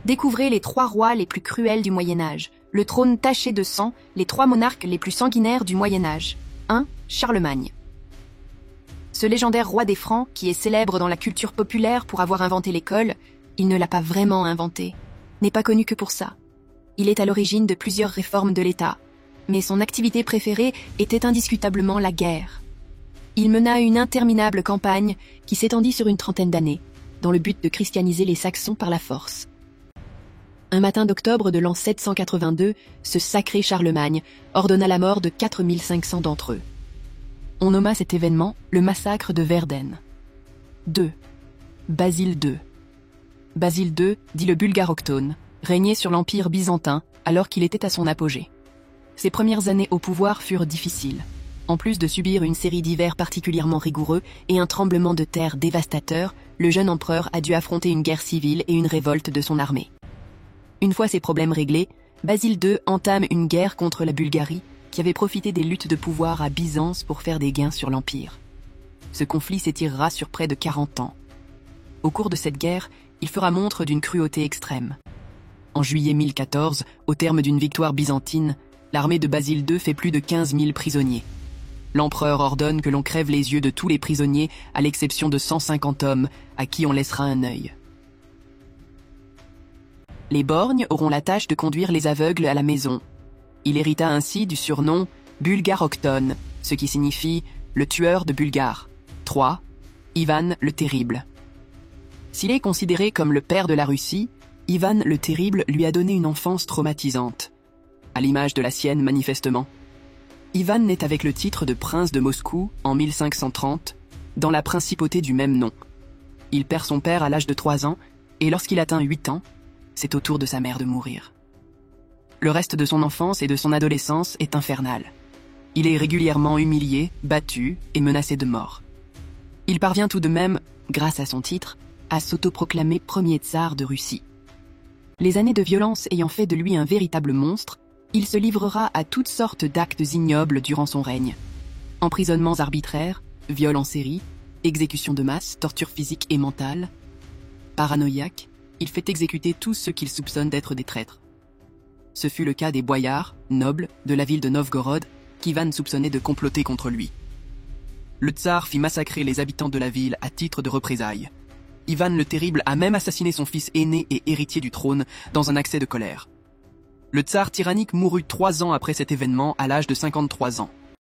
Découvrez les 3 rois les plus cruels du Moyen-Âge, le trône taché de sang, les 3 monarques les plus sanguinaires du Moyen-Âge. 1. Charlemagne. Ce légendaire roi des Francs, qui est célèbre dans la culture populaire pour avoir inventé l'école, il ne l'a pas vraiment inventé, n'est pas connu que pour ça. Il est à l'origine de plusieurs réformes de l'État, mais son activité préférée était indiscutablement la guerre. Il mena une interminable campagne qui s'étendit sur une trentaine d'années, dans le but de christianiser les Saxons par la force. Un matin d'octobre de l'an 782, ce sacré Charlemagne ordonna la mort de 4500 d'entre eux. On nomma cet événement le massacre de Verden. 2. Basile II. Basile II, dit le Bulgare Octone, régnait sur l'Empire byzantin alors qu'il était à son apogée. Ses premières années au pouvoir furent difficiles. En plus de subir une série d'hivers particulièrement rigoureux et un tremblement de terre dévastateur, le jeune empereur a dû affronter une guerre civile et une révolte de son armée. Une fois ces problèmes réglés, Basile II entame une guerre contre la Bulgarie qui avait profité des luttes de pouvoir à Byzance pour faire des gains sur l'Empire. Ce conflit s'étirera sur près de 40 ans. Au cours de cette guerre, il fera montre d'une cruauté extrême. En juillet 1014, au terme d'une victoire byzantine, l'armée de Basile II fait plus de 15 000 prisonniers. L'empereur ordonne que l'on crève les yeux de tous les prisonniers, à l'exception de 150 hommes, à qui on laissera un œil. Les borgnes auront la tâche de conduire les aveugles à la maison. Il hérita ainsi du surnom Bulgare Octone, ce qui signifie le tueur de Bulgares. 3. Ivan le Terrible. S'il est considéré comme le père de la Russie, Ivan le Terrible lui a donné une enfance traumatisante. À l'image de la sienne, manifestement. Ivan naît avec le titre de prince de Moscou en 1530, dans la principauté du même nom. Il perd son père à l'âge de 3 ans, et lorsqu'il atteint 8 ans, c'est au tour de sa mère de mourir. Le reste de son enfance et de son adolescence est infernal. Il est régulièrement humilié, battu et menacé de mort. Il parvient tout de même, grâce à son titre, à s'autoproclamer premier tsar de Russie. Les années de violence ayant fait de lui un véritable monstre, il se livrera à toutes sortes d'actes ignobles durant son règne. Emprisonnements arbitraires, viols en série, exécutions de masse, torture physique et mentale. Paranoïaque, il fait exécuter tous ceux qu'il soupçonne d'être des traîtres. Ce fut le cas des boyards, nobles, de la ville de Novgorod, qu'Ivan soupçonnait de comploter contre lui. Le tsar fit massacrer les habitants de la ville à titre de représailles. Ivan le Terrible a même assassiné son fils aîné et héritier du trône dans un accès de colère. Le tsar tyrannique mourut 3 ans après cet événement à l'âge de 53 ans.